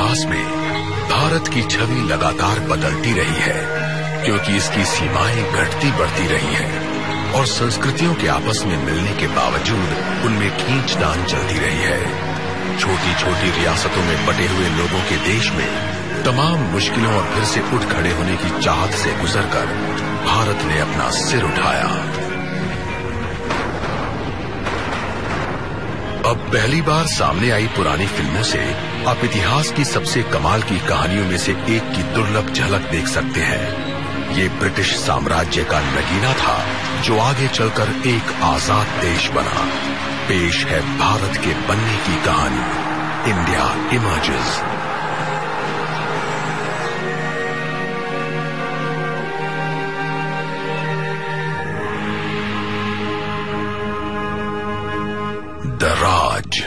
इतिहास में भारत की छवि लगातार बदलती रही है, क्योंकि इसकी सीमाएं घटती बढ़ती रही हैं और संस्कृतियों के आपस में मिलने के बावजूद उनमें खींचतान चलती रही है। छोटी छोटी रियासतों में बटे हुए लोगों के देश में तमाम मुश्किलों और फिर से उठ खड़े होने की चाहत से गुजरकर भारत ने अपना सिर उठाया। अब पहली बार सामने आई पुरानी फिल्मों से आप इतिहास की सबसे कमाल की कहानियों में से एक की दुर्लभ झलक देख सकते हैं। ये ब्रिटिश साम्राज्य का नगीना था जो आगे चलकर एक आजाद देश बना। पेश है भारत के बनने की कहानी, इंडिया इमर्जेस। द राज।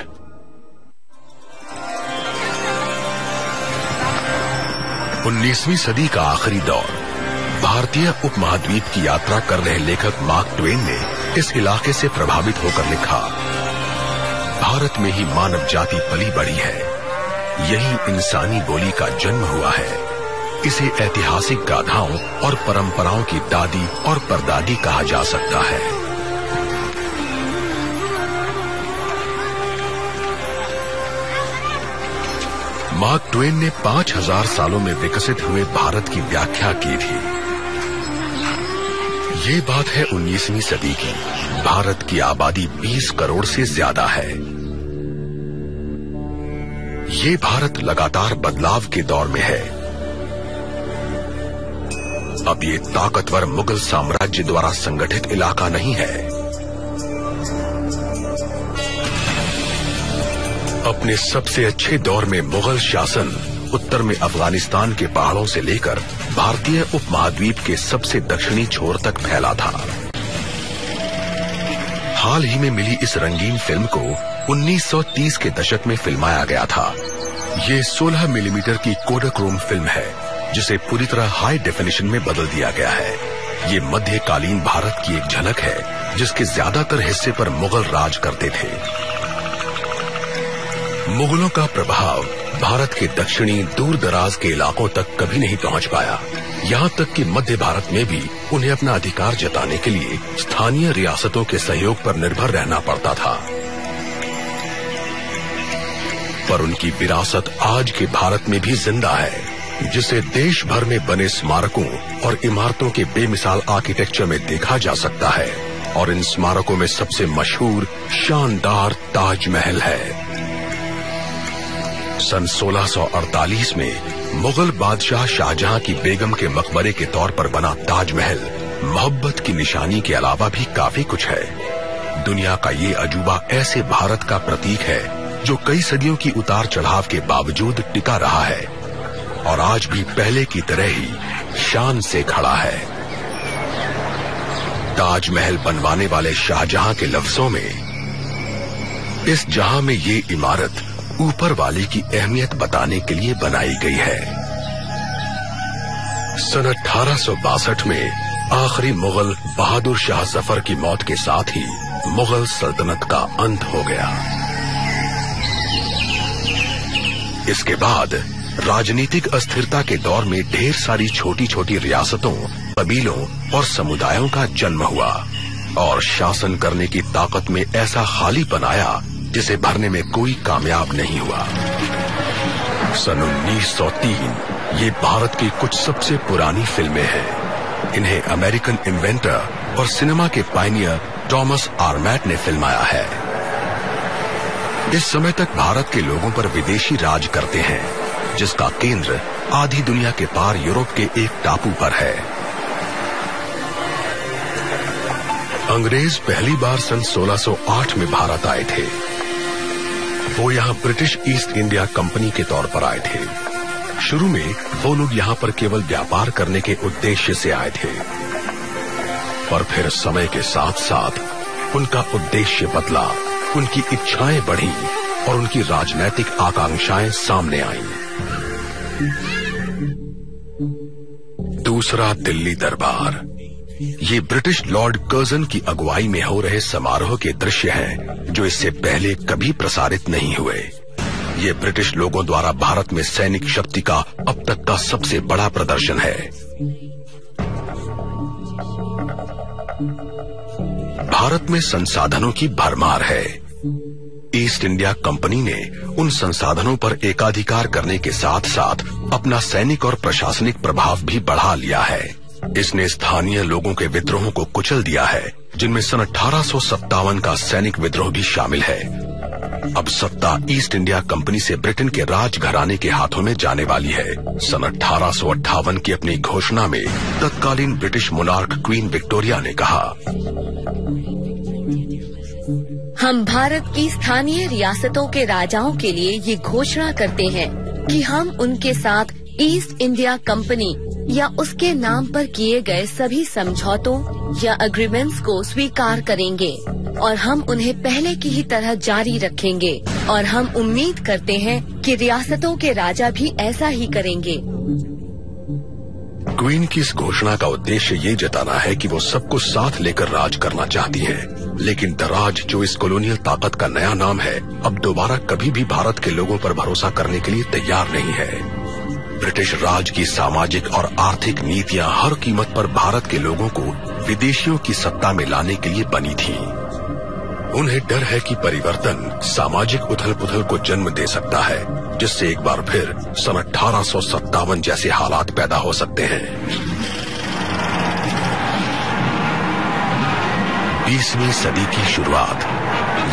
उन्नीसवीं सदी का आखिरी दौर। भारतीय उपमहाद्वीप की यात्रा कर रहे लेखक मार्क ट्वेन ने इस इलाके से प्रभावित होकर लिखा, भारत में ही मानव जाति पली बढ़ी है, यही इंसानी बोली का जन्म हुआ है। इसे ऐतिहासिक गाथाओं और परंपराओं की दादी और परदादी कहा जा सकता है। मार्क ट्वेन ने 5000 सालों में विकसित हुए भारत की व्याख्या की थी। ये बात है 19वीं सदी की। भारत की आबादी 20 करोड़ से ज्यादा है। ये भारत लगातार बदलाव के दौर में है। अब ये ताकतवर मुगल साम्राज्य द्वारा संगठित इलाका नहीं है। अपने सबसे अच्छे दौर में मुगल शासन उत्तर में अफगानिस्तान के पहाड़ों से लेकर भारतीय उपमहाद्वीप के सबसे दक्षिणी छोर तक फैला था। हाल ही में मिली इस रंगीन फिल्म को 1930 के दशक में फिल्माया गया था। ये 16 मिलीमीटर की कोडाक्रोम फिल्म है, जिसे पूरी तरह हाई डेफिनेशन में बदल दिया गया है। ये मध्यकालीन भारत की एक झलक है, जिसके ज्यादातर हिस्से पर मुगल राज करते थे। मुगलों का प्रभाव भारत के दक्षिणी दूर दराज के इलाकों तक कभी नहीं पहुंच पाया। यहाँ तक कि मध्य भारत में भी उन्हें अपना अधिकार जताने के लिए स्थानीय रियासतों के सहयोग पर निर्भर रहना पड़ता था। पर उनकी विरासत आज के भारत में भी जिंदा है, जिसे देश भर में बने स्मारकों और इमारतों के बेमिसाल आर्किटेक्चर में देखा जा सकता है। और इन स्मारकों में सबसे मशहूर शानदार ताजमहल है। सन 1648 में मुगल बादशाह शाहजहां की बेगम के मकबरे के तौर पर बना ताजमहल मोहब्बत की निशानी के अलावा भी काफी कुछ है। दुनिया का ये अजूबा ऐसे भारत का प्रतीक है जो कई सदियों की उतार चढ़ाव के बावजूद टिका रहा है और आज भी पहले की तरह ही शान से खड़ा है। ताजमहल बनवाने वाले शाहजहां के लफ्जों में, इस जहां में ये इमारत ऊपर वाले की अहमियत बताने के लिए बनाई गई है। सन 1862 में आखिरी मुगल बहादुर शाह जफर की मौत के साथ ही मुगल सल्तनत का अंत हो गया। इसके बाद राजनीतिक अस्थिरता के दौर में ढेर सारी छोटी छोटी रियासतों, कबीलों और समुदायों का जन्म हुआ और शासन करने की ताकत में ऐसा खाली बनाया जिसे भरने में कोई कामयाब नहीं हुआ। सन 1903 ये भारत की कुछ सबसे पुरानी फिल्में हैं। इन्हें अमेरिकन इन्वेंटर और सिनेमा के पायनियर थॉमस आर्मैट ने फिल्माया है। इस समय तक भारत के लोगों पर विदेशी राज करते हैं, जिसका केंद्र आधी दुनिया के पार यूरोप के एक टापू पर है। अंग्रेज पहली बार सन 1608 में भारत आए थे। वो यहाँ ब्रिटिश ईस्ट इंडिया कंपनी के तौर पर आए थे। शुरू में वो लोग यहाँ पर केवल व्यापार करने के उद्देश्य से आए थे, पर फिर समय के साथ साथ उनका उद्देश्य बदला, उनकी इच्छाएं बढ़ी और उनकी राजनैतिक आकांक्षाएं सामने आईं। दूसरा दिल्ली दरबार। ये ब्रिटिश लॉर्ड कर्जन की अगुवाई में हो रहे समारोह के दृश्य हैं, जो इससे पहले कभी प्रसारित नहीं हुए। ये ब्रिटिश लोगों द्वारा भारत में सैनिक शक्ति का अब तक का सबसे बड़ा प्रदर्शन है। भारत में संसाधनों की भरमार है। ईस्ट इंडिया कंपनी ने उन संसाधनों पर एकाधिकार करने के साथ साथ अपना सैनिक और प्रशासनिक प्रभाव भी बढ़ा लिया है। इसने स्थानीय लोगों के विद्रोहों को कुचल दिया है, जिनमें सन 1857 का सैनिक विद्रोह भी शामिल है। अब सत्ता ईस्ट इंडिया कंपनी से ब्रिटेन के राज घराने के हाथों में जाने वाली है। सन 1858 की अपनी घोषणा में तत्कालीन ब्रिटिश मोनार्क क्वीन विक्टोरिया ने कहा, हम भारत की स्थानीय रियासतों के राजाओं के लिए ये घोषणा करते हैं कि हम उनके साथ ईस्ट इंडिया कंपनी या उसके नाम पर किए गए सभी समझौतों या एग्रीमेंट्स को स्वीकार करेंगे और हम उन्हें पहले की ही तरह जारी रखेंगे और हम उम्मीद करते हैं कि रियासतों के राजा भी ऐसा ही करेंगे। क्वीन की इस घोषणा का उद्देश्य ये जताना है कि वो सबको साथ लेकर राज करना चाहती है, लेकिन दराज जो इस कॉलोनियल ताकत का नया नाम है, अब दोबारा कभी भी भारत के लोगों पर भरोसा करने के लिए तैयार नहीं है। ब्रिटिश राज की सामाजिक और आर्थिक नीतियां हर कीमत पर भारत के लोगों को विदेशियों की सत्ता में लाने के लिए बनी थीं। उन्हें डर है कि परिवर्तन सामाजिक उथल-पुथल को जन्म दे सकता है, जिससे एक बार फिर सन 1857 जैसे हालात पैदा हो सकते हैं। 20वीं सदी की शुरुआत।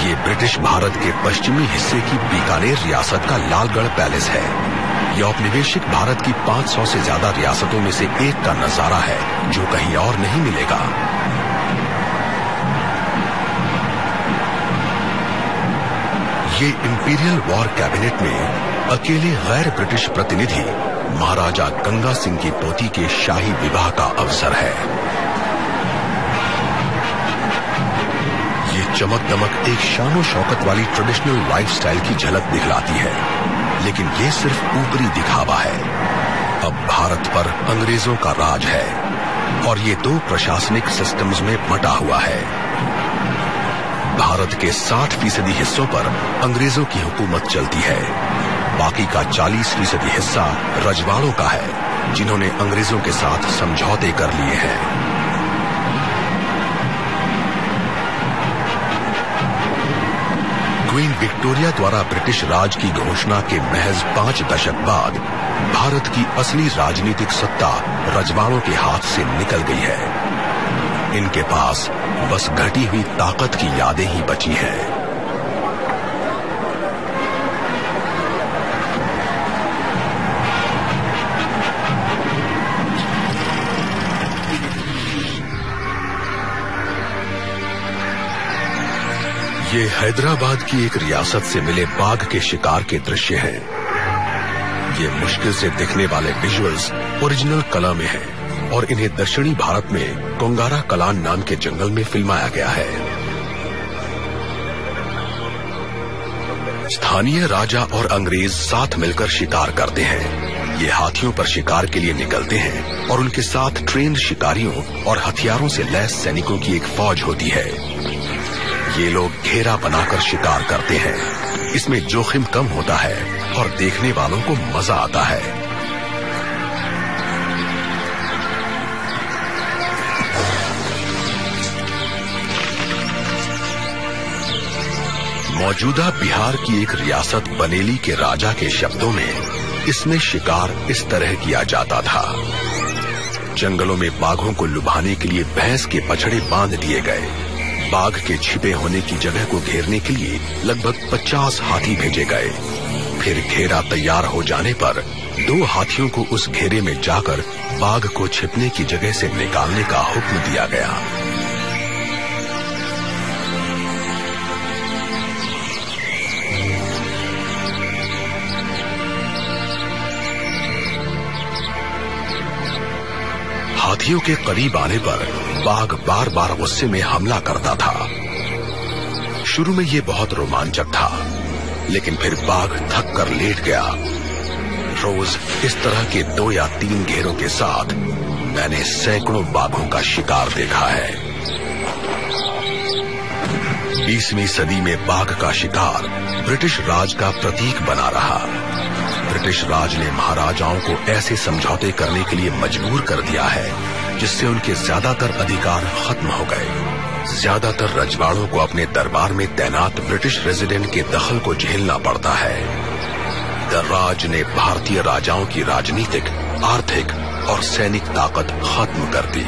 ये ब्रिटिश भारत के पश्चिमी हिस्से की बीकानेर रियासत का लालगढ़ पैलेस है। यह औपनिवेशिक भारत की 500 से ज्यादा रियासतों में से एक का नजारा है, जो कहीं और नहीं मिलेगा। ये इंपीरियल वॉर कैबिनेट में अकेले गैर ब्रिटिश प्रतिनिधि महाराजा गंगा सिंह की पोती के शाही विवाह का अवसर है। ये चमक दमक एक शानो शौकत वाली ट्रेडिशनल लाइफस्टाइल की झलक दिखलाती है, लेकिन ये सिर्फ ऊपरी दिखावा है। अब भारत पर अंग्रेजों का राज है और ये दो प्रशासनिक सिस्टम्स में बटा हुआ है। भारत के 60% हिस्सों पर अंग्रेजों की हुकूमत चलती है। बाकी का 40% हिस्सा रजवाड़ों का है, जिन्होंने अंग्रेजों के साथ समझौते कर लिए हैं। क्वीन विक्टोरिया द्वारा ब्रिटिश राज की घोषणा के महज 5 दशक बाद भारत की असली राजनीतिक सत्ता रजवाड़ों के हाथ से निकल गई है। इनके पास बस घटी हुई ताकत की यादें ही बची हैं। ये हैदराबाद की एक रियासत से मिले बाघ के शिकार के दृश्य हैं। ये मुश्किल से दिखने वाले विजुअल्स ओरिजिनल कला में हैं और इन्हें दक्षिणी भारत में कोंगारा कलान नाम के जंगल में फिल्माया गया है। स्थानीय राजा और अंग्रेज साथ मिलकर शिकार करते हैं। ये हाथियों पर शिकार के लिए निकलते हैं और उनके साथ ट्रेन्ड शिकारियों और हथियारों से लैस सैनिकों की एक फौज होती है। ये लोग घेरा बनाकर शिकार करते हैं। इसमें जोखिम कम होता है और देखने वालों को मजा आता है। मौजूदा बिहार की एक रियासत बनेली के राजा के शब्दों में इसमें शिकार इस तरह किया जाता था। जंगलों में बाघों को लुभाने के लिए भैंस के बछड़े बांध दिए गए। बाघ के छिपे होने की जगह को घेरने के लिए लगभग 50 हाथी भेजे गए। फिर घेरा तैयार हो जाने पर 2 हाथियों को उस घेरे में जाकर बाघ को छिपने की जगह से निकालने का हुक्म दिया गया। हाथियों के करीब आने पर बाघ बार बार गुस्से में हमला करता था। शुरू में ये बहुत रोमांचक था, लेकिन फिर बाघ थक कर लेट गया। रोज इस तरह के 2 या 3 घेरों के साथ मैंने सैकड़ों बाघों का शिकार देखा है। 20वीं सदी में बाघ का शिकार ब्रिटिश राज का प्रतीक बना रहा। ब्रिटिश राज ने महाराजाओं को ऐसे समझौते करने के लिए मजबूर कर दिया है जिससे उनके ज्यादातर अधिकार खत्म हो गए। ज्यादातर रजवाड़ों को अपने दरबार में तैनात ब्रिटिश रेजिडेंट के दखल को झेलना पड़ता है। दर्राज ने भारतीय राजाओं की राजनीतिक, आर्थिक और सैनिक ताकत खत्म कर दी।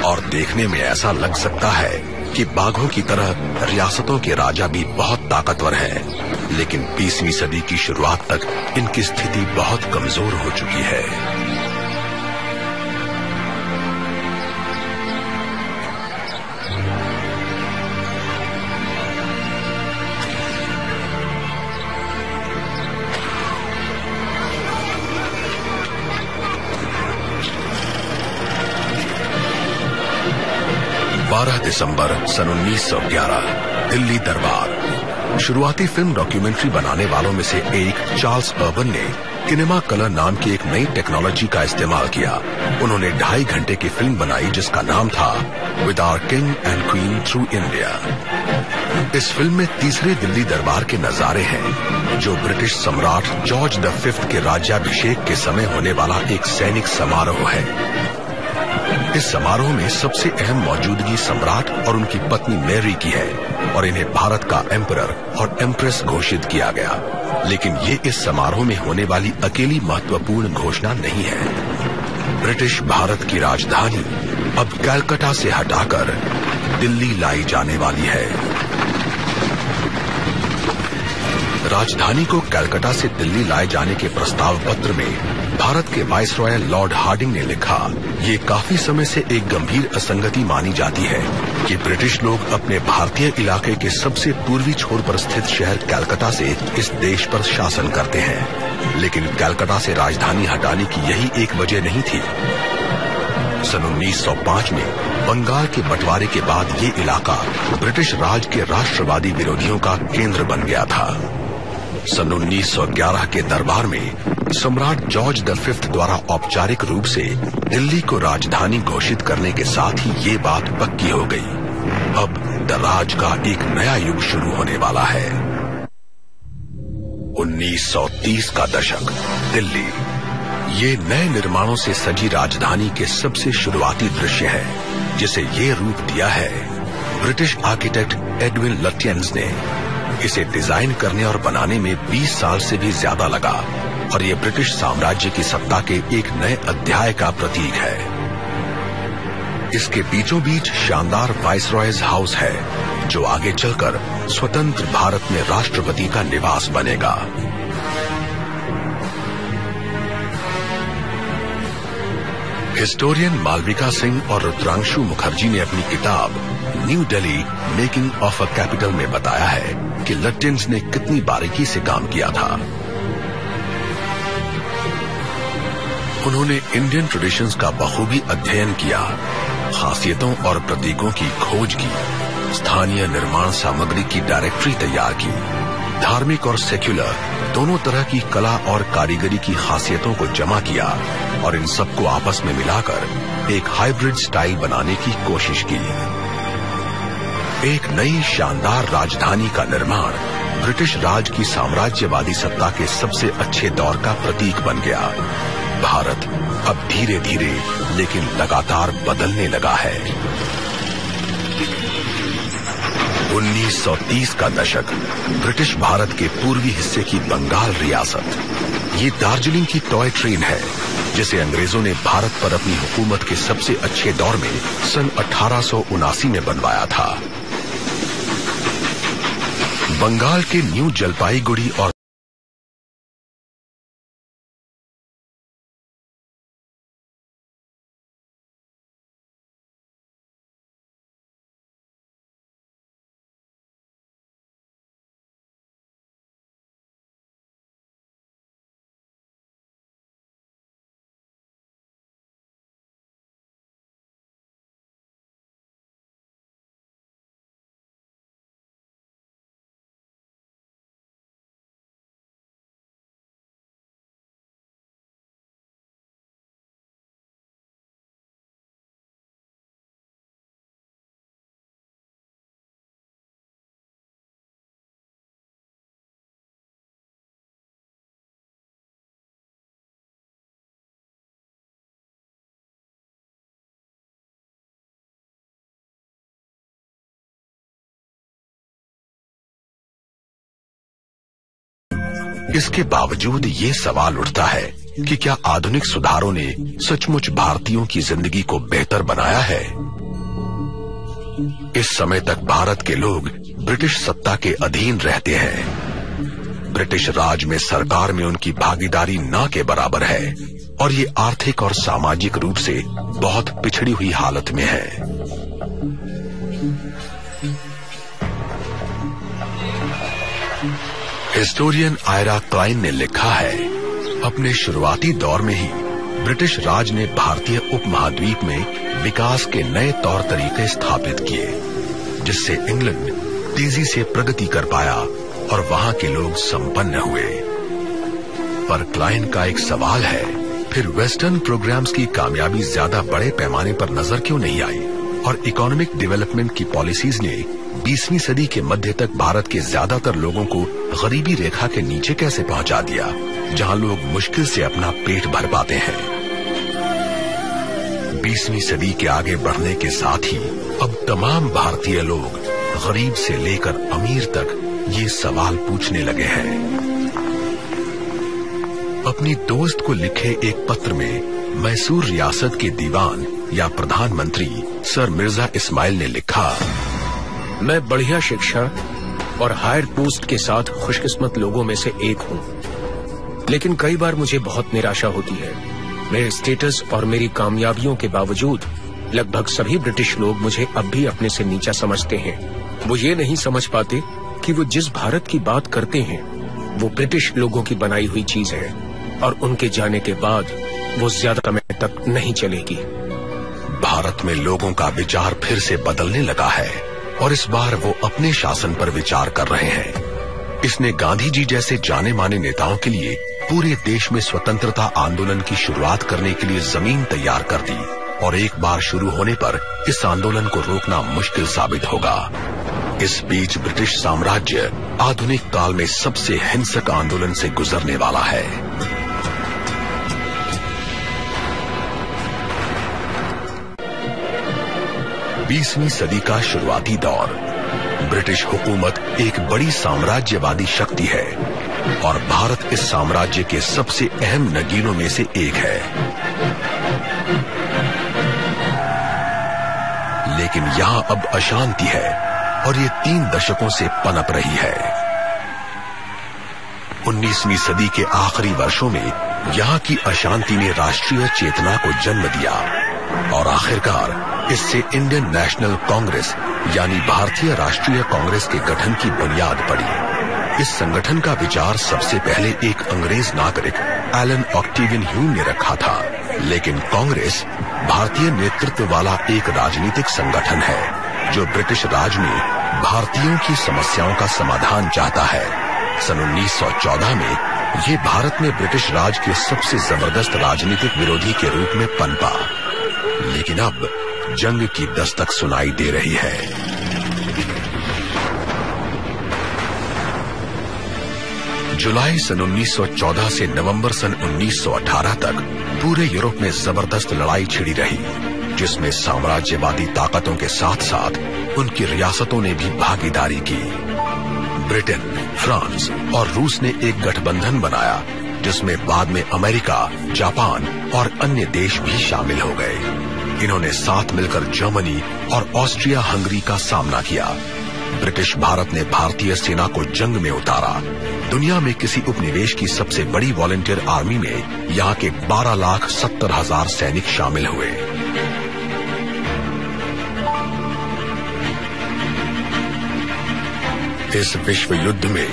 और देखने में ऐसा लग सकता है कि बाघों की तरह रियासतों के राजा भी बहुत ताकतवर हैं, लेकिन 20वीं सदी की शुरुआत तक इनकी स्थिति बहुत कमजोर हो चुकी है। दिसंबर सन 1911, दिल्ली दरबार। शुरुआती फिल्म डॉक्यूमेंट्री बनाने वालों में से एक चार्ल्स अर्बन ने किनेमा कलर नाम की एक नई टेक्नोलॉजी का इस्तेमाल किया। उन्होंने 2.5 घंटे की फिल्म बनाई जिसका नाम था with our king and queen through India. इस फिल्म में तीसरे दिल्ली दरबार के नजारे हैं, जो ब्रिटिश सम्राट जॉर्ज V के राज्याभिषेक के समय होने वाला एक सैनिक समारोह है। इस समारोह में सबसे अहम मौजूदगी सम्राट और उनकी पत्नी मैरी की है और इन्हें भारत का एम्परर और एम्प्रेस घोषित किया गया। लेकिन ये इस समारोह में होने वाली अकेली महत्वपूर्ण घोषणा नहीं है। ब्रिटिश भारत की राजधानी अब कलकत्ता से हटाकर दिल्ली लाई जाने वाली है। राजधानी को कलकत्ता से दिल्ली लाए जाने के प्रस्ताव पत्र में भारत के वाइसरॉय लॉर्ड हार्डिंग ने लिखा, ये काफी समय से एक गंभीर असंगति मानी जाती है कि ब्रिटिश लोग अपने भारतीय इलाके के सबसे पूर्वी छोर पर स्थित शहर कलकत्ता से इस देश पर शासन करते हैं, लेकिन कलकत्ता से राजधानी हटाने की यही एक वजह नहीं थी। सन 1905 में बंगाल के बंटवारे के बाद ये इलाका ब्रिटिश राज के राष्ट्रवादी विरोधियों का केंद्र बन गया था। सन 1911 के दरबार में सम्राट जॉर्ज V द्वारा औपचारिक रूप से दिल्ली को राजधानी घोषित करने के साथ ही ये बात पक्की हो गई। अब दर्राज का एक नया युग शुरू होने वाला है। 1930 का दशक, दिल्ली। ये नए निर्माणों से सजी राजधानी के सबसे शुरुआती दृश्य है, जिसे ये रूप दिया है ब्रिटिश आर्किटेक्ट एडविन लुटियंस ने। इसे डिजाइन करने और बनाने में 20 साल से भी ज्यादा लगा और ये ब्रिटिश साम्राज्य की सत्ता के एक नए अध्याय का प्रतीक है। इसके बीचों बीच शानदार वाइसरॉयज हाउस है, जो आगे चलकर स्वतंत्र भारत में राष्ट्रपति का निवास बनेगा। हिस्टोरियन मालविका सिंह और रुद्रांशु मुखर्जी ने अपनी किताब new Delhi making of a capital में बताया है कि लुटियंस ने कितनी बारीकी से काम किया था। उन्होंने इंडियन ट्रेडिशंस का बखूबी अध्ययन किया, खासियतों और प्रतीकों की खोज की, स्थानीय निर्माण सामग्री की डायरेक्टरी तैयार की, धार्मिक और सेक्युलर दोनों तरह की कला और कारीगरी की खासियतों को जमा किया और इन सबको आपस में मिलाकर एक हाइब्रिड स्टाइल बनाने की कोशिश की। एक नई शानदार राजधानी का निर्माण ब्रिटिश राज की साम्राज्यवादी सत्ता के सबसे अच्छे दौर का प्रतीक बन गया। भारत अब धीरे धीरे लेकिन लगातार बदलने लगा है। 1930 का दशक, ब्रिटिश भारत के पूर्वी हिस्से की बंगाल रियासत। ये दार्जिलिंग की टॉय ट्रेन है, जिसे अंग्रेजों ने भारत पर अपनी हुकूमत के सबसे अच्छे दौर में सन 1879 में बनवाया था। बंगाल के न्यू जलपाईगुड़ी और इसके बावजूद ये सवाल उठता है कि क्या आधुनिक सुधारों ने सचमुच भारतीयों की जिंदगी को बेहतर बनाया है? इस समय तक भारत के लोग ब्रिटिश सत्ता के अधीन रहते हैं। ब्रिटिश राज में सरकार में उनकी भागीदारी ना के बराबर है और ये आर्थिक और सामाजिक रूप से बहुत पिछड़ी हुई हालत में है। हिस्टोरियन आयरा क्लाइन ने लिखा है, अपने शुरुआती दौर में ही ब्रिटिश राज ने भारतीय उपमहाद्वीप में विकास के नए तौर तरीके स्थापित किए, जिससे इंग्लैंड तेजी से प्रगति कर पाया और वहां के लोग संपन्न हुए। पर क्लाइन का एक सवाल है, फिर वेस्टर्न प्रोग्राम्स की कामयाबी ज्यादा बड़े पैमाने पर नजर क्यों नहीं आई और इकोनॉमिक डेवलपमेंट की पॉलिसीज ने 20वीं सदी के मध्य तक भारत के ज्यादातर लोगों को गरीबी रेखा के नीचे कैसे पहुंचा दिया, जहां लोग मुश्किल से अपना पेट भर पाते हैं। 20वीं सदी के आगे बढ़ने के साथ ही अब तमाम भारतीय लोग गरीब से लेकर अमीर तक ये सवाल पूछने लगे हैं। अपनी दोस्त को लिखे एक पत्र में मैसूर रियासत के दीवान या प्रधानमंत्री सर मिर्जा इस्माइल ने लिखा, मैं बढ़िया शिक्षा और हायर पोस्ट के साथ खुशकिस्मत लोगों में से एक हूँ, लेकिन कई बार मुझे बहुत निराशा होती है। मेरे स्टेटस और मेरी कामयाबियों के बावजूद लगभग सभी ब्रिटिश लोग मुझे अब भी अपने से नीचा समझते हैं। वो ये नहीं समझ पाते कि वो जिस भारत की बात करते हैं वो ब्रिटिश लोगों की बनाई हुई चीज है और उनके जाने के बाद वो ज्यादा समय तक नहीं चलेगी। भारत में लोगों का विचार फिर से बदलने लगा है और इस बार वो अपने शासन पर विचार कर रहे हैं। इसने गांधी जी जैसे जाने माने नेताओं के लिए पूरे देश में स्वतंत्रता आंदोलन की शुरुआत करने के लिए जमीन तैयार कर दी और एक बार शुरू होने पर इस आंदोलन को रोकना मुश्किल साबित होगा। इस बीच ब्रिटिश साम्राज्य आधुनिक काल में सबसे हिंसक आंदोलन से गुजरने वाला है। बीसवीं सदी का शुरुआती दौर। ब्रिटिश हुकूमत एक बड़ी साम्राज्यवादी शक्ति है और भारत इस साम्राज्य के सबसे अहम नगीनों में से एक है। लेकिन यहां अब अशांति है और ये 3 दशकों से पनप रही है। 19वीं सदी के आखिरी वर्षों में यहां की अशांति ने राष्ट्रीय चेतना को जन्म दिया और आखिरकार इससे इंडियन नेशनल कांग्रेस यानी भारतीय राष्ट्रीय कांग्रेस के गठन की बुनियाद पड़ी। इस संगठन का विचार सबसे पहले एक अंग्रेज नागरिक एलन ऑक्टेवियन ह्यूम ने रखा था, लेकिन कांग्रेस भारतीय नेतृत्व वाला एक राजनीतिक संगठन है जो ब्रिटिश राज में भारतीयों की समस्याओं का समाधान चाहता है। सन 1914 में ये भारत में ब्रिटिश राज के सबसे जबरदस्त राजनीतिक विरोधी के रूप में पनपा, लेकिन अब जंग की दस्तक सुनाई दे रही है। जुलाई सन 1914 से नवंबर सन 1918 तक पूरे यूरोप में जबरदस्त लड़ाई छिड़ी रही, जिसमें साम्राज्यवादी ताकतों के साथ साथ उनकी रियासतों ने भी भागीदारी की। ब्रिटेन, फ्रांस और रूस ने एक गठबंधन बनाया, जिसमें बाद में अमेरिका, जापान और अन्य देश भी शामिल हो गए। इन्होंने साथ मिलकर जर्मनी और ऑस्ट्रिया हंगरी का सामना किया। ब्रिटिश भारत ने भारतीय सेना को जंग में उतारा। दुनिया में किसी उपनिवेश की सबसे बड़ी वॉलंटियर आर्मी में यहाँ के 12,70,000 सैनिक शामिल हुए। इस विश्व युद्ध में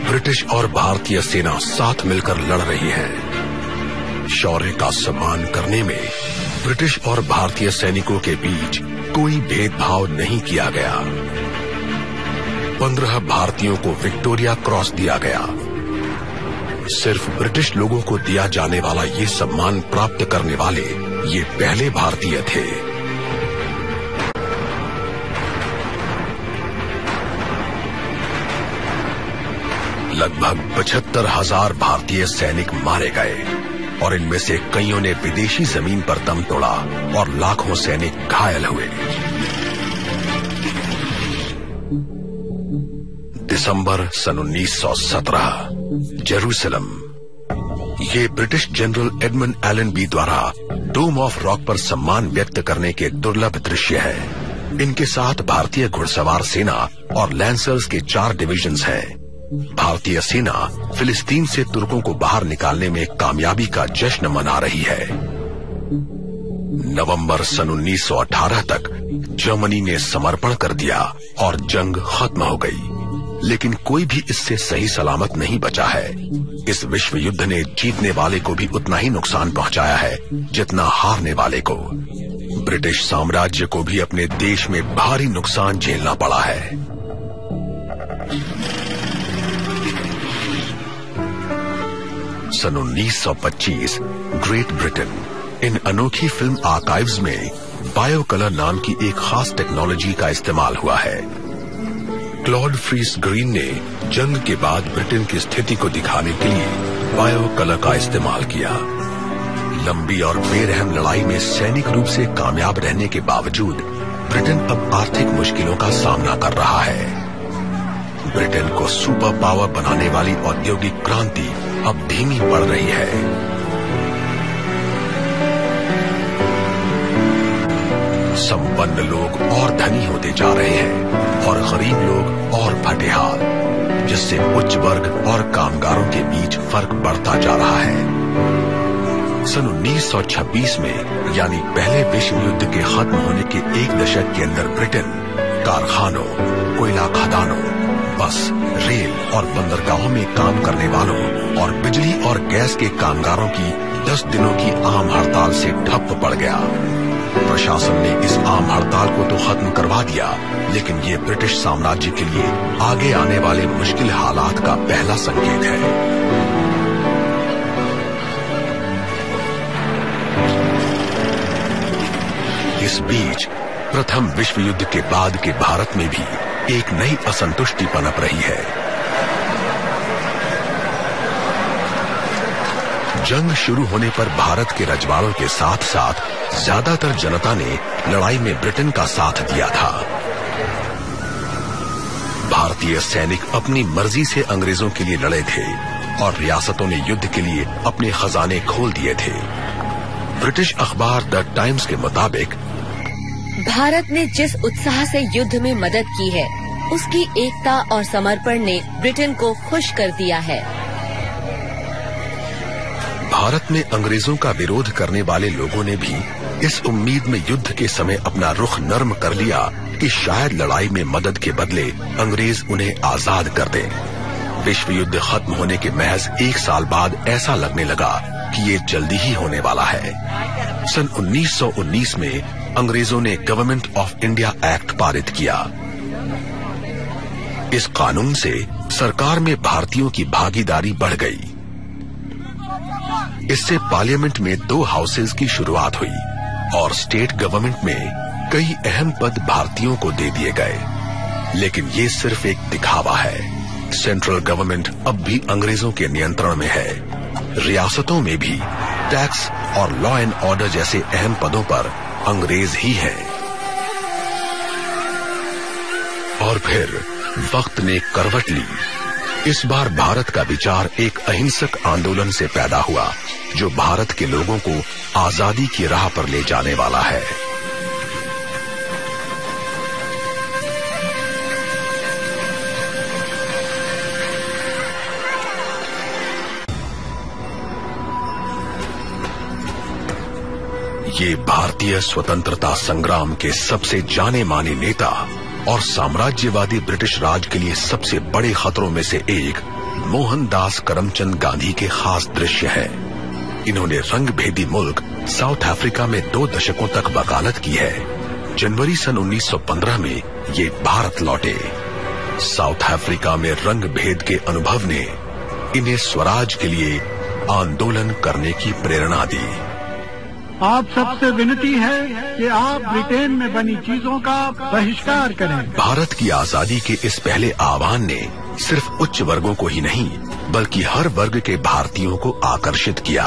ब्रिटिश और भारतीय सेना साथ मिलकर लड़ रही है। शौर्य का सम्मान करने में ब्रिटिश और भारतीय सैनिकों के बीच कोई भेदभाव नहीं किया गया। 15 भारतीयों को विक्टोरिया क्रॉस दिया गया। सिर्फ ब्रिटिश लोगों को दिया जाने वाला ये सम्मान प्राप्त करने वाले ये पहले भारतीय थे। लगभग 75,000 भारतीय सैनिक मारे गए और इनमें से कईयों ने विदेशी जमीन पर दम तोड़ा और लाखों सैनिक घायल हुए। दिसंबर सन 1917, जेरूसलम। ये ब्रिटिश जनरल एडमंड एलनबी द्वारा डोम ऑफ रॉक पर सम्मान व्यक्त करने के दुर्लभ दृश्य है। इनके साथ भारतीय घुड़सवार सेना और लैंसर्स के 4 डिविजन्स हैं। भारतीय सेना फिलिस्तीन से तुर्कों को बाहर निकालने में कामयाबी का जश्न मना रही है। नवंबर सन 1918 तक जर्मनी ने समर्पण कर दिया और जंग खत्म हो गई, लेकिन कोई भी इससे सही सलामत नहीं बचा है। इस विश्व युद्ध ने जीतने वाले को भी उतना ही नुकसान पहुंचाया है जितना हारने वाले को। ब्रिटिश साम्राज्य को भी अपने देश में भारी नुकसान झेलना पड़ा है। सन 1925 ग्रेट ब्रिटेन। इन अनोखी फिल्म आर्काइव्स में बायो कलर नाम की एक खास टेक्नोलॉजी का इस्तेमाल हुआ है। क्लॉड फ्रीस ग्रीन ने जंग के बाद ब्रिटेन की स्थिति को दिखाने के लिए बायो कलर का इस्तेमाल किया। लंबी और बेरहम लड़ाई में सैनिक रूप से कामयाब रहने के बावजूद ब्रिटेन अब आर्थिक मुश्किलों का सामना कर रहा है। ब्रिटेन को सुपर पावर बनाने वाली औद्योगिक क्रांति अब धीमी पड़ रही है। संपन्न लोग और धनी होते जा रहे हैं और गरीब लोग और भटेहाल, जिससे उच्च वर्ग और कामगारों के बीच फर्क बढ़ता जा रहा है। सन 1926 में यानी पहले विश्व युद्ध के खत्म होने के 1 दशक के अंदर ब्रिटेन कारखानों, कोयला खदानों, बस, रेल और बंदरगाहों में काम करने वालों और बिजली और गैस के कामगारों की 10 दिनों की आम हड़ताल से ठप पड़ गया। प्रशासन ने इस आम हड़ताल को तो खत्म करवा दिया, लेकिन ये ब्रिटिश साम्राज्य के लिए आगे आने वाले मुश्किल हालात का पहला संकेत है। इस बीच प्रथम विश्व युद्ध के बाद के भारत में भी एक नई असंतुष्टि पनप रही है। जंग शुरू होने पर भारत के रजवाड़ों के साथ साथ ज्यादातर जनता ने लड़ाई में ब्रिटेन का साथ दिया था। भारतीय सैनिक अपनी मर्जी से अंग्रेजों के लिए लड़े थे और रियासतों ने युद्ध के लिए अपने खजाने खोल दिए थे। ब्रिटिश अखबार द टाइम्स के मुताबिक भारत ने जिस उत्साह से युद्ध में मदद की है, उसकी एकता और समर्पण ने ब्रिटेन को खुश कर दिया है। भारत में अंग्रेजों का विरोध करने वाले लोगों ने भी इस उम्मीद में युद्ध के समय अपना रुख नर्म कर लिया कि शायद लड़ाई में मदद के बदले अंग्रेज उन्हें आजाद कर दें। विश्व युद्ध खत्म होने के महज 1 साल बाद ऐसा लगने लगा कि ये जल्दी ही होने वाला है। सन 1919 में अंग्रेजों ने गवर्नमेंट ऑफ इंडिया एक्ट पारित किया। इस कानून से सरकार में भारतीयों की भागीदारी बढ़ गई। इससे पार्लियामेंट में 2 हाउसेज की शुरुआत हुई और स्टेट गवर्नमेंट में कई अहम पद भारतीयों को दे दिए गए। लेकिन ये सिर्फ एक दिखावा है। सेंट्रल गवर्नमेंट अब भी अंग्रेजों के नियंत्रण में है। रियासतों में भी टैक्स और लॉ एंड ऑर्डर जैसे अहम पदों पर अंग्रेज ही है। और फिर वक्त ने करवट ली। इस बार भारत का विचार एक अहिंसक आंदोलन से पैदा हुआ, जो भारत के लोगों को आजादी की राह पर ले जाने वाला है। ये भारतीय स्वतंत्रता संग्राम के सबसे जाने माने नेता और साम्राज्यवादी ब्रिटिश राज के लिए सबसे बड़े खतरों में से एक मोहनदास करमचंद गांधी के खास दृश्य है। इन्होंने रंगभेदी मुल्क साउथ अफ्रीका में 2 दशकों तक वकालत की है। जनवरी सन 1915 में ये भारत लौटे। साउथ अफ्रीका में रंग भेद के अनुभव ने इन्हें स्वराज के लिए आंदोलन करने की प्रेरणा दी। आप सबसे विनती है कि आप ब्रिटेन में बनी चीजों का बहिष्कार करें। भारत की आजादी के इस पहले आह्वान ने सिर्फ उच्च वर्गों को ही नहीं, बल्कि हर वर्ग के भारतीयों को आकर्षित किया।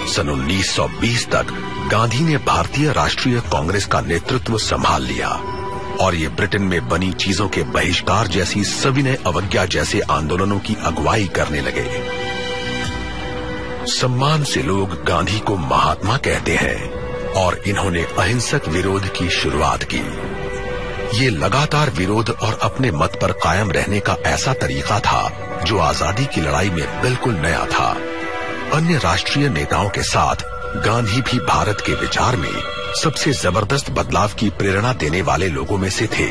सन 1920 तक गांधी ने भारतीय राष्ट्रीय कांग्रेस का नेतृत्व संभाल लिया। और ये ब्रिटेन में बनी चीजों के बहिष्कार जैसी सविनय अवज्ञा जैसे आंदोलनों की अगुवाई करने लगे। सम्मान से लोग गांधी को महात्मा कहते हैं और इन्होंने अहिंसक विरोध की शुरुआत की। ये लगातार विरोध और अपने मत पर कायम रहने का ऐसा तरीका था जो आजादी की लड़ाई में बिल्कुल नया था। अन्य राष्ट्रीय नेताओं के साथ गांधी भी भारत के विचार में सबसे जबरदस्त बदलाव की प्रेरणा देने वाले लोगों में से थे।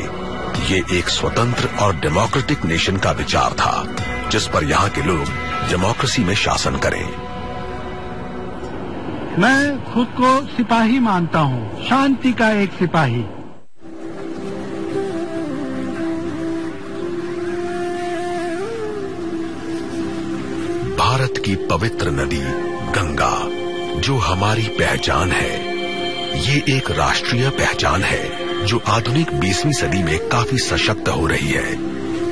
ये एक स्वतंत्र और डेमोक्रेटिक नेशन का विचार था जिस पर यहाँ के लोग डेमोक्रेसी में शासन करें। मैं खुद को सिपाही मानता हूँ, शांति का एक सिपाही। भारत की पवित्र नदी गंगा जो हमारी पहचान है, ये एक राष्ट्रीय पहचान है जो आधुनिक 20वीं सदी में काफी सशक्त हो रही है।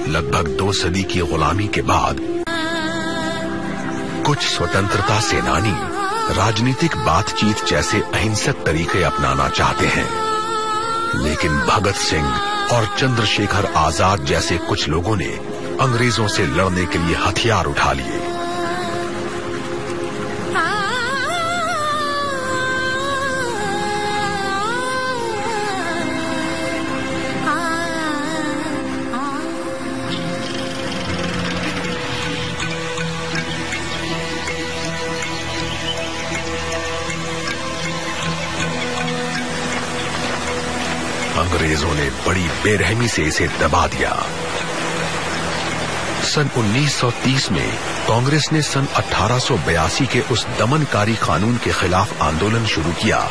लगभग 2 सदी की गुलामी के बाद कुछ स्वतंत्रता सेनानी राजनीतिक बातचीत जैसे अहिंसक तरीके अपनाना चाहते हैं, लेकिन भगत सिंह और चंद्रशेखर आजाद जैसे कुछ लोगों ने अंग्रेजों से लड़ने के लिए हथियार उठा लिए। अंग्रेजों ने बड़ी बेरहमी से इसे दबा दिया। सन 1930 में कांग्रेस ने सन 1882 के उस दमनकारी कानून के खिलाफ आंदोलन शुरू किया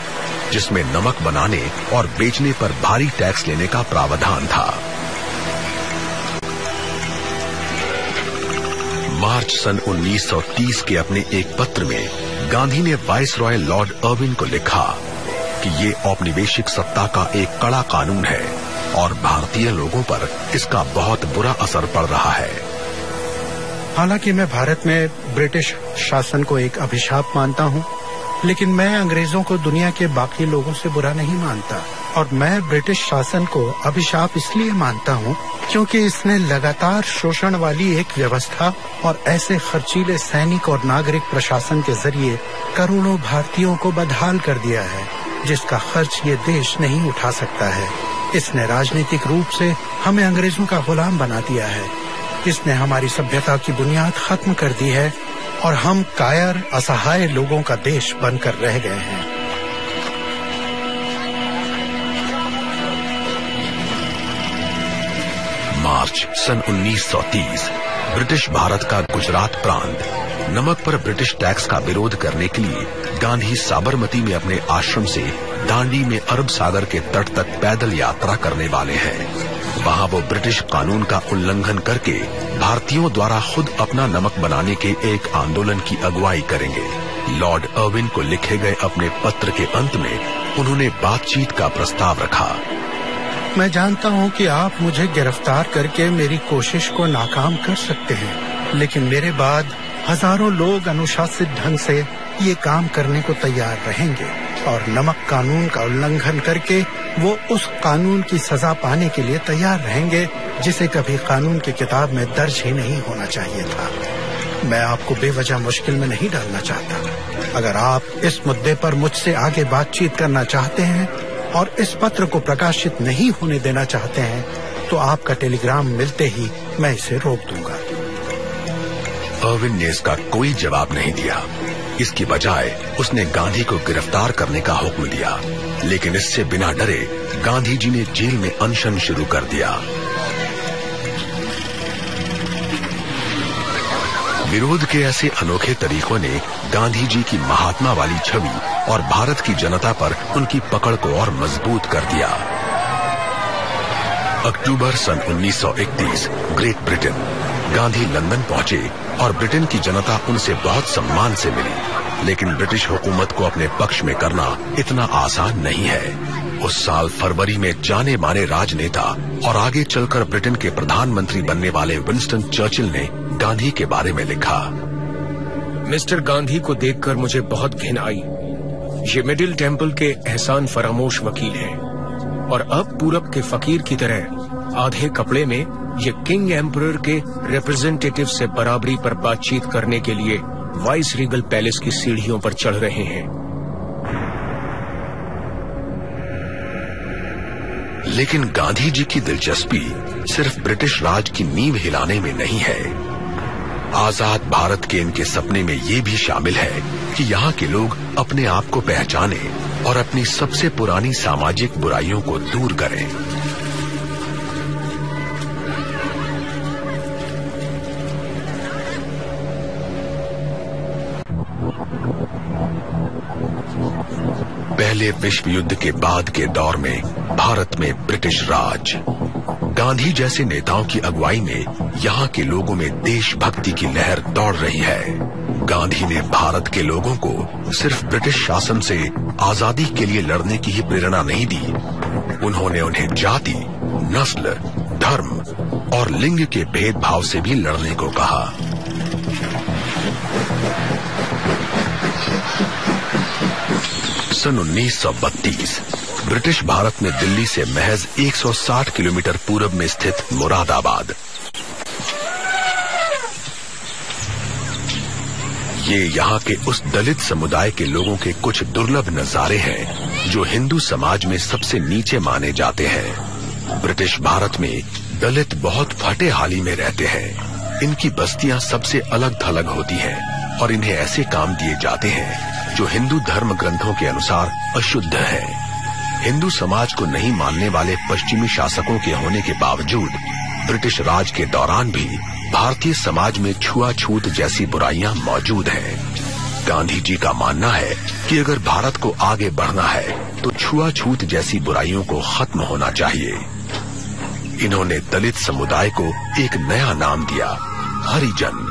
जिसमें नमक बनाने और बेचने पर भारी टैक्स लेने का प्रावधान था। मार्च सन 1930 के अपने एक पत्र में गांधी ने वाइसरॉय लॉर्ड अर्विन को लिखा कि ये औपनिवेशिक सत्ता का एक कड़ा कानून है और भारतीय लोगों पर इसका बहुत बुरा असर पड़ रहा है। हालांकि मैं भारत में ब्रिटिश शासन को एक अभिशाप मानता हूं, लेकिन मैं अंग्रेजों को दुनिया के बाकी लोगों से बुरा नहीं मानता। और मैं ब्रिटिश शासन को अभिशाप इसलिए मानता हूं क्योंकि इसने लगातार शोषण वाली एक व्यवस्था और ऐसे खर्चीले सैनिक और नागरिक प्रशासन के जरिए करोड़ों भारतीयों को बदहाल कर दिया है जिसका खर्च ये देश नहीं उठा सकता है। इसने राजनीतिक रूप से हमें अंग्रेजों का गुलाम बना दिया है। इसने हमारी सभ्यता की बुनियाद खत्म कर दी है और हम कायर असहाय लोगों का देश बनकर रह गए हैं। मार्च सन 1930 ब्रिटिश भारत का गुजरात प्रांत नमक पर ब्रिटिश टैक्स का विरोध करने के लिए गांधी साबरमती में अपने आश्रम से दांडी में अरब सागर के तट तक पैदल यात्रा करने वाले हैं। वहां वो ब्रिटिश कानून का उल्लंघन करके भारतीयों द्वारा खुद अपना नमक बनाने के एक आंदोलन की अगुवाई करेंगे। लॉर्ड अर्विन को लिखे गए अपने पत्र के अंत में उन्होंने बातचीत का प्रस्ताव रखा। मैं जानता हूं कि आप मुझे गिरफ्तार करके मेरी कोशिश को नाकाम कर सकते हैं, लेकिन मेरे बाद हजारों लोग अनुशासित ढंग से ये काम करने को तैयार रहेंगे और नमक कानून का उल्लंघन करके वो उस कानून की सजा पाने के लिए तैयार रहेंगे जिसे कभी कानून की किताब में दर्ज ही नहीं होना चाहिए था। मैं आपको बेवजह मुश्किल में नहीं डालना चाहता। अगर आप इस मुद्दे पर मुझसे आगे बातचीत करना चाहते हैं और इस पत्र को प्रकाशित नहीं होने देना चाहते हैं तो आपका टेलीग्राम मिलते ही मैं इसे रोक दूंगा। अर्विन ने इसका कोई जवाब नहीं दिया। इसकी बजाय उसने गांधी को गिरफ्तार करने का हुक्म दिया, लेकिन इससे बिना डरे गांधी जी ने जेल में अनशन शुरू कर दिया। विरोध के ऐसे अनोखे तरीकों ने गांधी जी की महात्मा वाली छवि और भारत की जनता पर उनकी पकड़ को और मजबूत कर दिया। अक्टूबर सन 1931 ग्रेट ब्रिटेन। गांधी लंदन पहुंचे और ब्रिटेन की जनता उनसे बहुत सम्मान से मिली, लेकिन ब्रिटिश हुकूमत को अपने पक्ष में करना इतना आसान नहीं है। उस साल फरवरी में जाने माने राजनेता और आगे चलकर ब्रिटेन के प्रधानमंत्री बनने वाले विंस्टन चर्चिल ने गांधी के बारे में लिखा। मिस्टर गांधी को देखकर मुझे बहुत घिन आई। ये मिडिल टेम्पल के एहसान फरामोश वकील हैं और अब पूरब के फकीर की तरह आधे कपड़े में ये किंग एम्परर के रिप्रेजेंटेटिव से बराबरी पर बातचीत करने के लिए वाइस रीगल पैलेस की सीढ़ियों पर चढ़ रहे हैं। लेकिन गांधी जी की दिलचस्पी सिर्फ ब्रिटिश राज की नींव हिलाने में नहीं है। आजाद भारत के इनके सपने में ये भी शामिल है कि यहाँ के लोग अपने आप को पहचाने और अपनी सबसे पुरानी सामाजिक बुराइयों को दूर करें। पहले विश्व युद्ध के बाद के दौर में भारत में ब्रिटिश राज, गांधी जैसे नेताओं की अगुवाई में यहाँ के लोगों में देशभक्ति की लहर दौड़ रही है। गांधी ने भारत के लोगों को सिर्फ ब्रिटिश शासन से आजादी के लिए लड़ने की ही प्रेरणा नहीं दी, उन्होंने उन्हें जाति, नस्ल, धर्म और लिंग के भेदभाव से भी लड़ने को कहा। सन 1932 ब्रिटिश भारत में दिल्ली से महज 160 किलोमीटर पूरब में स्थित मुरादाबाद, ये यहाँ के उस दलित समुदाय के लोगों के कुछ दुर्लभ नजारे हैं जो हिंदू समाज में सबसे नीचे माने जाते हैं। ब्रिटिश भारत में दलित बहुत फटे हाली में रहते हैं। इनकी बस्तियां सबसे अलग थलग होती हैं और इन्हें ऐसे काम दिए जाते हैं जो हिंदू धर्म ग्रंथों के अनुसार अशुद्ध है। हिंदू समाज को नहीं मानने वाले पश्चिमी शासकों के होने के बावजूद ब्रिटिश राज के दौरान भी भारतीय समाज में छुआछूत जैसी बुराइयां मौजूद हैं। गांधी जी का मानना है कि अगर भारत को आगे बढ़ना है तो छुआछूत जैसी बुराइयों को खत्म होना चाहिए। इन्होंने दलित समुदाय को एक नया नाम दिया, हरिजन,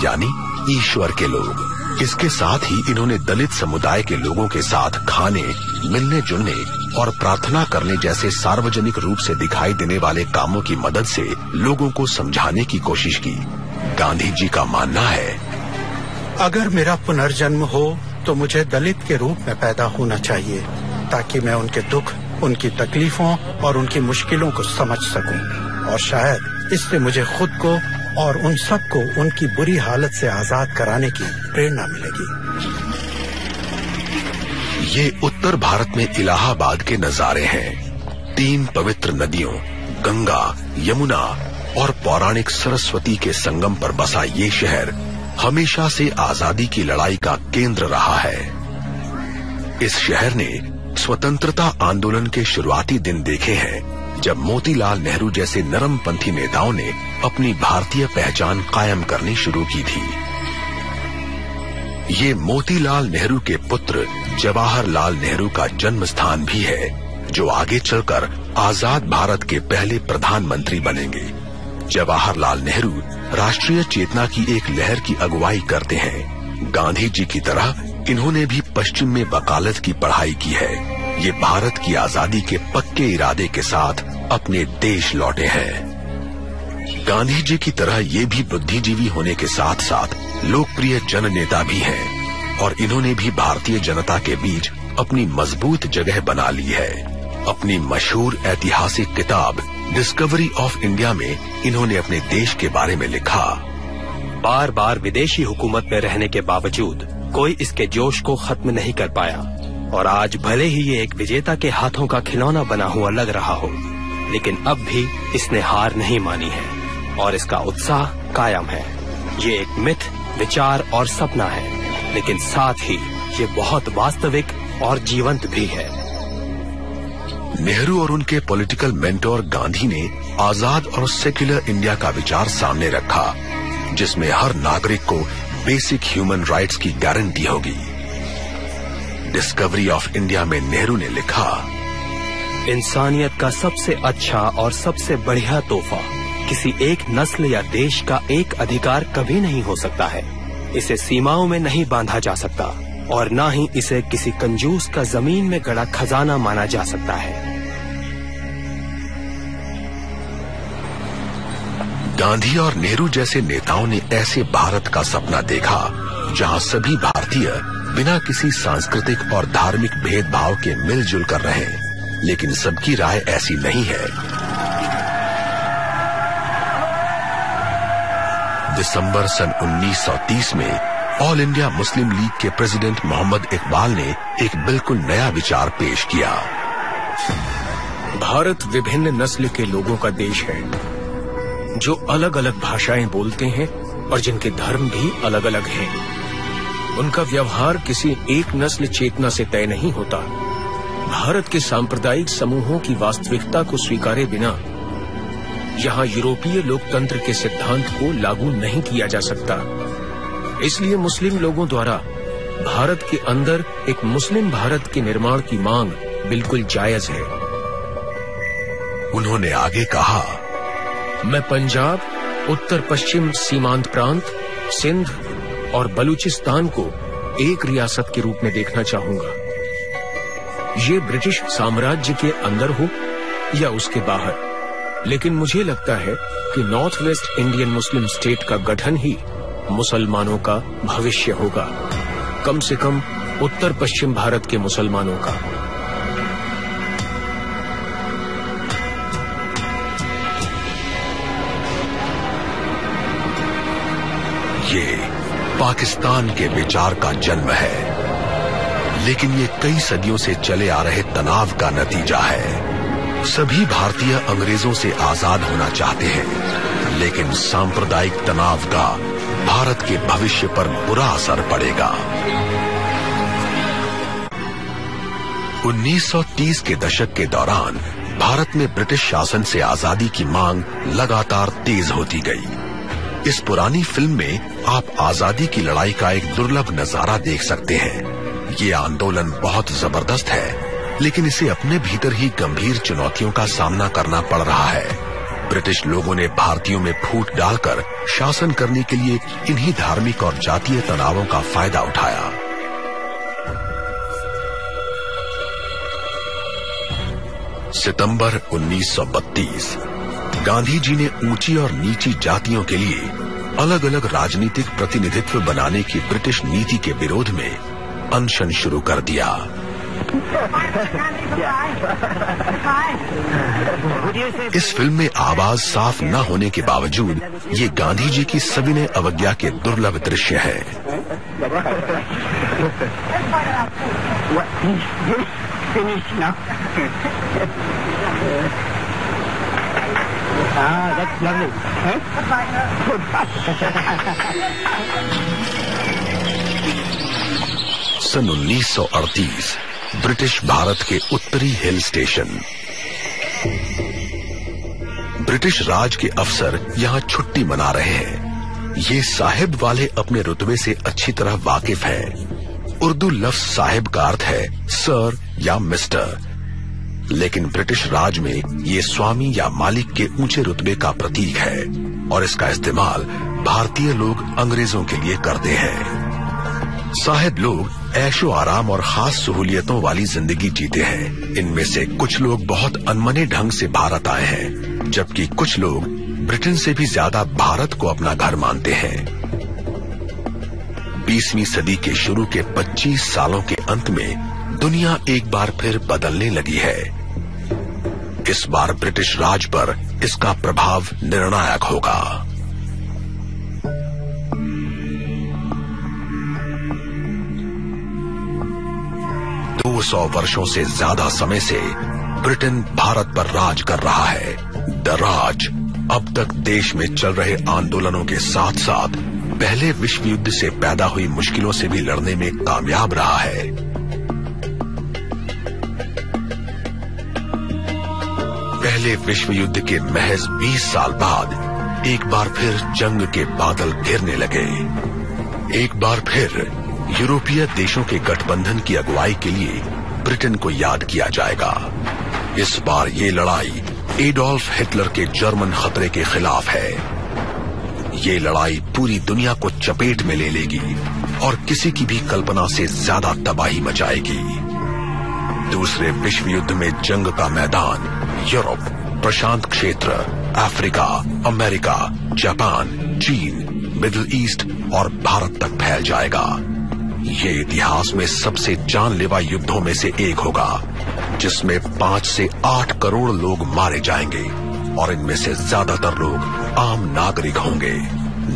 यानी ईश्वर के लोग। इसके साथ ही इन्होंने दलित समुदाय के लोगों के साथ खाने, मिलने जुलने और प्रार्थना करने जैसे सार्वजनिक रूप से दिखाई देने वाले कामों की मदद से लोगों को समझाने की कोशिश की। गांधी जी का मानना है, अगर मेरा पुनर्जन्म हो तो मुझे दलित के रूप में पैदा होना चाहिए ताकि मैं उनके दुख, उनकी तकलीफों और उनकी मुश्किलों को समझ सकूं और शायद इससे मुझे खुद को और उन सबको उनकी बुरी हालत से आजाद कराने की प्रेरणा मिलेगी। ये उत्तर भारत में इलाहाबाद के नजारे हैं। 3 पवित्र नदियों गंगा, यमुना और पौराणिक सरस्वती के संगम पर बसा ये शहर हमेशा से आजादी की लड़ाई का केंद्र रहा है। इस शहर ने स्वतंत्रता आंदोलन के शुरुआती दिन देखे हैं जब मोतीलाल नेहरू जैसे नरमपंथी नेताओं ने अपनी भारतीय पहचान कायम करनी शुरू की थी। ये मोतीलाल नेहरू के पुत्र जवाहरलाल नेहरू का जन्म स्थान भी है जो आगे चलकर आजाद भारत के पहले प्रधानमंत्री बनेंगे। जवाहरलाल नेहरू राष्ट्रीय चेतना की एक लहर की अगुवाई करते हैं। गांधी जी की तरह इन्होंने भी पश्चिम में वकालत की पढ़ाई की है। ये भारत की आजादी के पक्के इरादे के साथ अपने देश लौटे हैं। गांधी जी की तरह ये भी बुद्धिजीवी होने के साथ साथ लोकप्रिय जननेता भी हैं और इन्होंने भी भारतीय जनता के बीच अपनी मजबूत जगह बना ली है। अपनी मशहूर ऐतिहासिक किताब डिस्कवरी ऑफ इंडिया में इन्होंने अपने देश के बारे में लिखा, बार बार विदेशी हुकूमत में रहने के बावजूद कोई इसके जोश को खत्म नहीं कर पाया और आज भले ही ये एक विजेता के हाथों का खिलौना बना हुआ लग रहा हो, लेकिन अब भी इसने हार नहीं मानी है और इसका उत्साह कायम है। ये एक मिथ, विचार और सपना है, लेकिन साथ ही ये बहुत वास्तविक और जीवंत भी है। नेहरू और उनके पॉलिटिकल मेंटोर गांधी ने आजाद और सेक्युलर इंडिया का विचार सामने रखा, जिसमें हर नागरिक को बेसिक ह्यूमन राइट्स की गारंटी होगी। डिस्कवरी ऑफ इंडिया में नेहरू ने लिखा, इंसानियत का सबसे अच्छा और सबसे बढ़िया तोहफा किसी एक नस्ल या देश का एक अधिकार कभी नहीं हो सकता है। इसे सीमाओं में नहीं बांधा जा सकता और न ही इसे किसी कंजूस का जमीन में गड़ा खजाना माना जा सकता है। गांधी और नेहरू जैसे नेताओं ने ऐसे भारत का सपना देखा जहां सभी भारतीय बिना किसी सांस्कृतिक और धार्मिक भेदभाव के मिलजुल कर रहें। लेकिन सबकी राय ऐसी नहीं है। दिसंबर सन 1930 में ऑल इंडिया मुस्लिम लीग के प्रेसिडेंट मोहम्मद इकबाल ने एक बिल्कुल नया विचार पेश किया। भारत विभिन्न नस्ल के लोगों का देश है, जो अलग अलग भाषाएं बोलते हैं और जिनके धर्म भी अलग अलग हैं। उनका व्यवहार किसी एक नस्ल चेतना से तय नहीं होता। भारत के सांप्रदायिक समूहों की वास्तविकता को स्वीकारे बिना यहाँ यूरोपीय लोकतंत्र के सिद्धांत को लागू नहीं किया जा सकता। इसलिए मुस्लिम लोगों द्वारा भारत के अंदर एक मुस्लिम भारत के निर्माण की मांग बिल्कुल जायज है। उन्होंने आगे कहा, मैं पंजाब, उत्तर पश्चिम सीमांत प्रांत, सिंध और बलूचिस्तान को एक रियासत के रूप में देखना चाहूंगा। ये ब्रिटिश साम्राज्य के अंदर हो या उसके बाहर, लेकिन मुझे लगता है कि north West Indian Muslim state का गठन ही मुसलमानों का भविष्य होगा, कम से कम उत्तर पश्चिम भारत के मुसलमानों का। ये पाकिस्तान के विचार का जन्म है, लेकिन ये कई सदियों से चले आ रहे तनाव का नतीजा है। सभी भारतीय अंग्रेजों से आजाद होना चाहते हैं, लेकिन सांप्रदायिक तनाव का भारत के भविष्य पर बुरा असर पड़ेगा। 1930 के दशक के दौरान भारत में ब्रिटिश शासन से आजादी की मांग लगातार तेज होती गई। इस पुरानी फिल्म में आप आजादी की लड़ाई का एक दुर्लभ नजारा देख सकते हैं। ये आंदोलन बहुत जबरदस्त है, लेकिन इसे अपने भीतर ही गंभीर चुनौतियों का सामना करना पड़ रहा है। ब्रिटिश लोगों ने भारतीयों में फूट डालकर शासन करने के लिए इन्हीं धार्मिक और जातीय तनावों का फायदा उठाया। सितंबर 1932 गांधी जी ने ऊंची और नीची जातियों के लिए अलग अलग राजनीतिक प्रतिनिधित्व बनाने की ब्रिटिश नीति के विरोध में अनशन शुरू कर दिया। इस फिल्म में आवाज साफ न होने के बावजूद ये गांधी जी की सविनय अवज्ञा के दुर्लभ दृश्य है। That's lovely. Sun 1938 British Bharat के उत्तरी हिल स्टेशन। ब्रिटिश राज के अफसर यहाँ छुट्टी मना रहे हैं। ये साहिब वाले अपने रुतबे से अच्छी तरह वाकिफ हैं। उर्दू लफ्ज साहिब का अर्थ है सर या मिस्टर, लेकिन ब्रिटिश राज में ये स्वामी या मालिक के ऊंचे रुतबे का प्रतीक है और इसका इस्तेमाल भारतीय लोग अंग्रेजों के लिए करते हैं। साहिब लोग ऐशो आराम और खास सहूलियतों वाली जिंदगी जीते हैं। इनमें से कुछ लोग बहुत अनमने ढंग से भारत आए हैं, जबकि कुछ लोग ब्रिटेन से भी ज्यादा भारत को अपना घर मानते हैं। 20वीं सदी के शुरू के 25 सालों के अंत में दुनिया एक बार फिर बदलने लगी है। इस बार ब्रिटिश राज पर इसका प्रभाव निर्णायक होगा। 200 वर्षों से ज्यादा समय से ब्रिटेन भारत पर राज कर रहा है। द राज अब तक देश में चल रहे आंदोलनों के साथ साथ पहले विश्व युद्ध से पैदा हुई मुश्किलों से भी लड़ने में कामयाब रहा है। पहले विश्व युद्ध के महज 20 साल बाद एक बार फिर जंग के बादल घिरने लगे। एक बार फिर यूरोपीय देशों के गठबंधन की अगुवाई के लिए ब्रिटेन को याद किया जाएगा। इस बार ये लड़ाई एडोल्फ हिटलर के जर्मन खतरे के खिलाफ है। ये लड़ाई पूरी दुनिया को चपेट में ले लेगी और किसी की भी कल्पना से ज्यादा तबाही मचाएगी। दूसरे विश्व युद्ध में जंग का मैदान यूरोप, प्रशांत क्षेत्र, अफ्रीका, अमेरिका, जापान, चीन, मिडिल ईस्ट और भारत तक फैल जाएगा। ये इतिहास में सबसे जानलेवा युद्धों में से एक होगा, जिसमें 5 से 8 करोड़ लोग मारे जाएंगे और इनमें से ज्यादातर लोग आम नागरिक होंगे।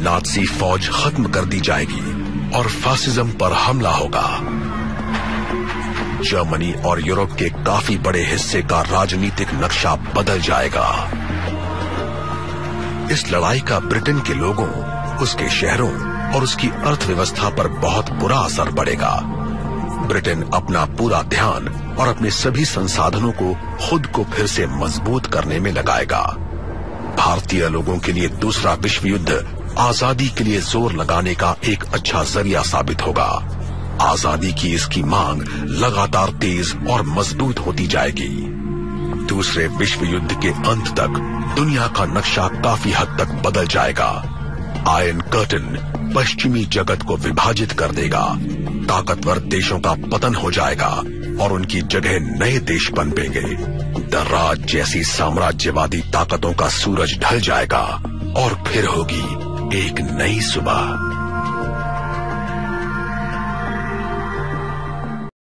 नाज़ी फौज खत्म कर दी जाएगी और फासिज्म पर हमला होगा। जर्मनी और यूरोप के काफी बड़े हिस्से का राजनीतिक नक्शा बदल जाएगा। इस लड़ाई का ब्रिटेन के लोगों, उसके शहरों और उसकी अर्थव्यवस्था पर बहुत बुरा असर पड़ेगा। ब्रिटेन अपना पूरा ध्यान और अपने सभी संसाधनों को खुद को फिर से मजबूत करने में लगाएगा। भारतीय लोगों के लिए दूसरा विश्व युद्ध आजादी के लिए जोर लगाने का एक अच्छा जरिया साबित होगा। आजादी की इसकी मांग लगातार तेज और मजबूत होती जाएगी। दूसरे विश्व युद्ध के अंत तक दुनिया का नक्शा काफी हद तक बदल जाएगा। आयरन कर्टन पश्चिमी जगत को विभाजित कर देगा। ताकतवर देशों का पतन हो जाएगा और उनकी जगह नए देश पनपेंगे। दर्राज जैसी साम्राज्यवादी ताकतों का सूरज ढल जाएगा और फिर होगी एक नई सुबह।